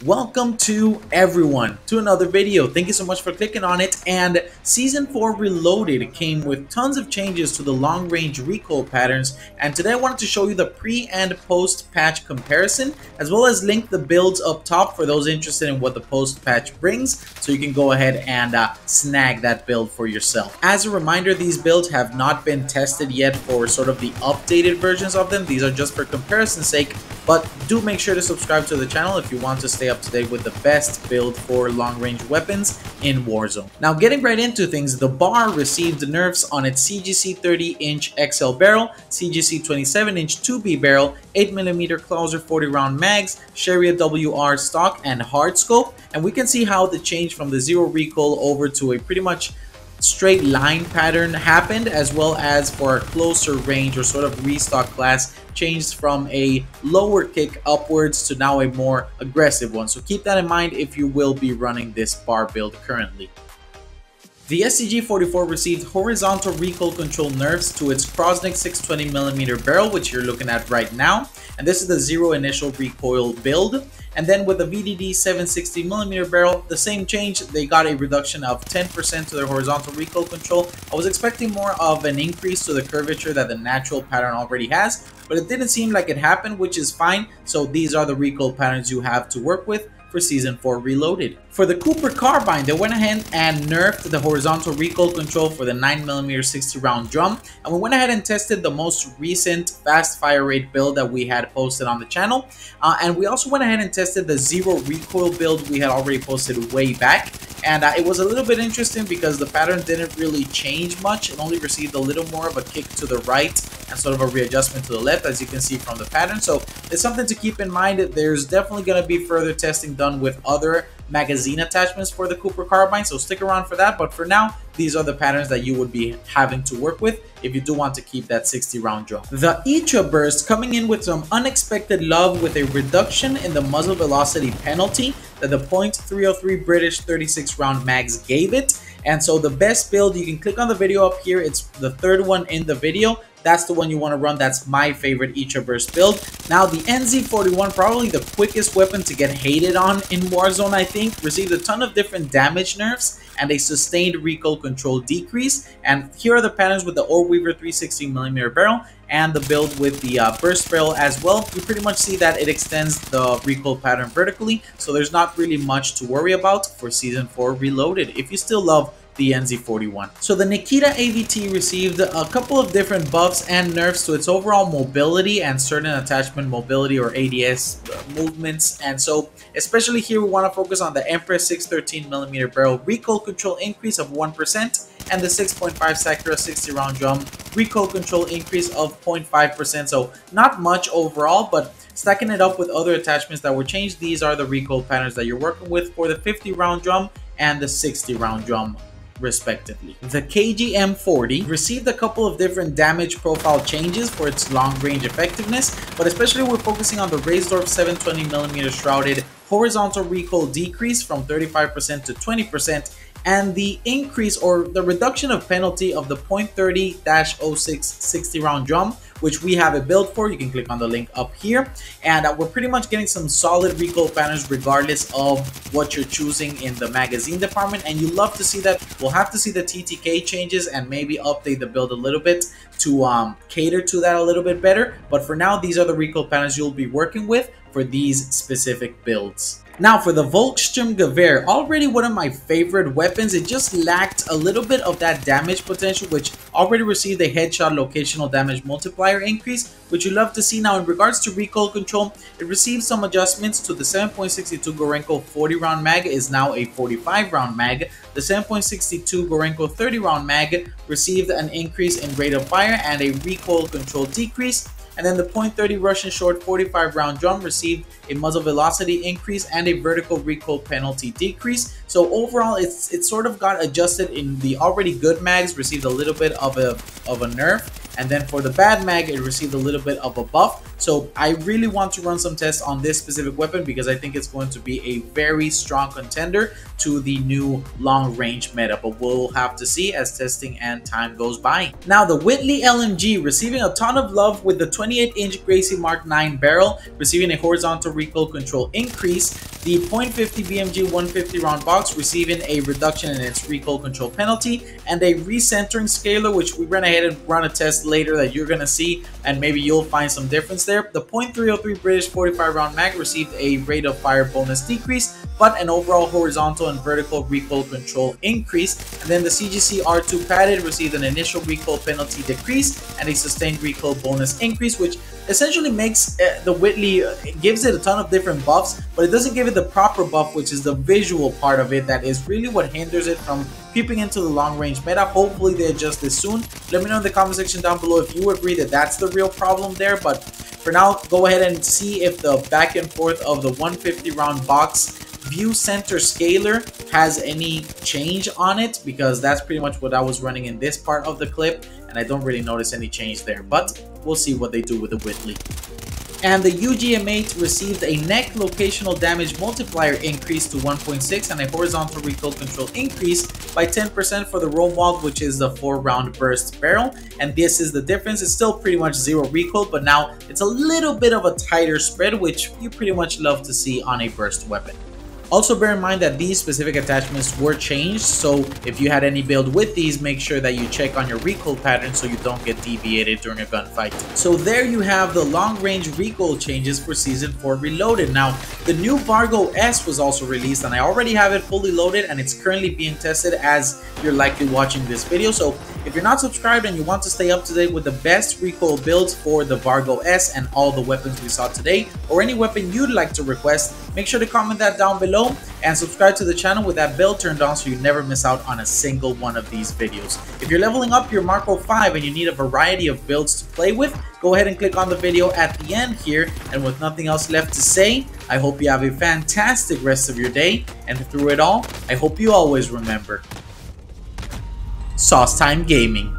Welcome to everyone to another video. Thank you so much for clicking on it. And Season 4 Reloaded came with tons of changes to the long range recoil patterns, and today I wanted to show you the pre and post patch comparison, as well as link the builds up top for those interested in what the post patch brings, so you can go ahead and snag that build for yourself. As a reminder, these builds have not been tested yet for sort of the updated versions of them. These are just for comparison's sake, but do make sure to subscribe to the channel if you want to stay up to date with the best build for long-range weapons in Warzone. Now, getting right into things, the bar received nerfs on its CGC 30-inch XL barrel, CGC 27-inch 2B barrel, 8mm Clouser 40-round mags, Sharia WR stock, and hard scope. And we can see how the change from the zero recoil over to a pretty much straight line pattern happened, as well as for a closer range or sort of restock class changed from a lower kick upwards to now a more aggressive one. So keep that in mind if you will be running this bar build currently. The SCG-44 received horizontal recoil control nerfs to its Krosnick 620mm barrel, which you're looking at right now, and this is the zero initial recoil build. And then with the VDD 760mm barrel, the same change. They got a reduction of 10% to their horizontal recoil control. I was expecting more of an increase to the curvature that the natural pattern already has, but it didn't seem like it happened, which is fine. So these are the recoil patterns you have to work with for Season 4 Reloaded. For the Cooper Carbine, they went ahead and nerfed the horizontal recoil control for the 9mm 60-round drum, and we went ahead and tested the most recent fast fire rate build that we had posted on the channel, and we also went ahead and tested the zero recoil build we had already posted way back. And it was a little bit interesting because the pattern didn't really change much. It only received a little more of a kick to the right and sort of a readjustment to the left, as you can see from the pattern. So it's something to keep in mind. There's definitely going to be further testing done with other magazine attachments for the Cooper Carbine, so stick around for that. But for now, these are the patterns that you would be having to work with if you do want to keep that 60-round drum. The ITRA Burst coming in with some unexpected love with a reduction in the muzzle velocity penalty that the .303 British 36-round mags gave it. And so the best build, you can click on the video up here. It's the third one in the video. That's the one you want to run. That's my favorite ITRA Burst build. Now, the NZ41, probably the quickest weapon to get hated on in Warzone, I think, received a ton of different damage nerfs and a sustained recoil control decrease. And here are the patterns with the Oreweaver 360mm barrel and the build with the burst barrel as well. You pretty much see that it extends the recoil pattern vertically, so there's not really much to worry about for Season 4 Reloaded if you still love the NZ41. So the Nikita AVT received a couple of different buffs and nerfs to its overall mobility and certain attachment mobility or ADS movements. And so especially here we want to focus on the Empress 613mm barrel recoil control increase of 1% and the 6.5 Sakura 60-round drum recoil control increase of 0.5%. So not much overall, but stacking it up with other attachments that were changed, these are the recoil patterns that you're working with for the 50-round drum and the 60-round drum respectively. The KGM40 received a couple of different damage profile changes for its long range effectiveness, but especially we're focusing on the Raisdorf 720mm shrouded horizontal recoil decrease from 35% to 20%, and the increase or the reduction of penalty of the .30-06 60-round drum, which we have a build for. You can click on the link up here, and we're pretty much getting some solid recoil patterns regardless of what you're choosing in the magazine department, and you love to see that. We'll have to see the TTK changes and maybe update the build a little bit to cater to that a little bit better, but for now, these are the recoil patterns you'll be working with for these specific builds. Now for the Volkssturmgewehr, already one of my favorite weapons. It just lacked a little bit of that damage potential, which already received a headshot locational damage multiplier increase, which you love to see. Now in regards to recoil control, it received some adjustments to the 7.62 Gorenko 40-round mag is now a 45-round mag. The 7.62 Gorenko 30-round mag received an increase in rate of fire and a recoil control decrease. And then the .30 Russian short 45-round drum received a muzzle velocity increase and a vertical recoil penalty decrease. So overall, it sort of got adjusted in the already good mags, received a little bit of a nerf, and then for the bad mag, it received a little bit of a buff. So I really want to run some tests on this specific weapon because I think it's going to be a very strong contender to the new long range meta, but we'll have to see as testing and time goes by. Now the Whitley LMG receiving a ton of love with the 28-inch Gracie Mark 9 barrel, receiving a horizontal recoil control increase the .50 BMG 150 round box receiving a reduction in its recoil control penalty, and a recentering scaler, which we went ahead and run a test later that you're going to see, and maybe you'll find some difference there. The .303 British 45 round mag received a rate of fire bonus decrease, but an overall horizontal and vertical recoil control increase. And then the CGC R2 padded received an initial recoil penalty decrease and a sustained recoil bonus increase, which essentially makes the Whitley, gives it a ton of different buffs, but it doesn't give it the proper buff, which is the visual part of it that is really what hinders it from creeping into the long range meta. Hopefully they adjust this soon. Let me know in the comment section down below if you agree that that's the real problem there. But for now, go ahead and see if the back and forth of the 150 round box view center scaler has any change on it, because that's pretty much what I was running in this part of the clip, and I don't really notice any change there, but we'll see what they do with the Whitley. And the UGM8 received a neck locational damage multiplier increase to 1.6 and a horizontal recoil control increase by 10% for the Romuald, which is the 4-round burst barrel. And this is the difference. It's still pretty much 0 recoil, but now it's a little bit of a tighter spread, which you pretty much love to see on a burst weapon. Also bear in mind that these specific attachments were changed, so if you had any build with these, make sure that you check on your recoil pattern so you don't get deviated during a gunfight. So there you have the long range recoil changes for Season 4 Reloaded. Now, the new Vargo S was also released, and I already have it fully loaded, and it's currently being tested as you're likely watching this video. So if you're not subscribed and you want to stay up to date with the best recoil builds for the Vargo S and all the weapons we saw today, or any weapon you'd like to request, make sure to comment that down below and subscribe to the channel with that bell turned on so you never miss out on a single one of these videos. If you're leveling up your Mark 05 and you need a variety of builds to play with, go ahead and click on the video at the end here. And with nothing else left to say, I hope you have a fantastic rest of your day, and through it all, I hope you always remember, Sauce Time Gaming.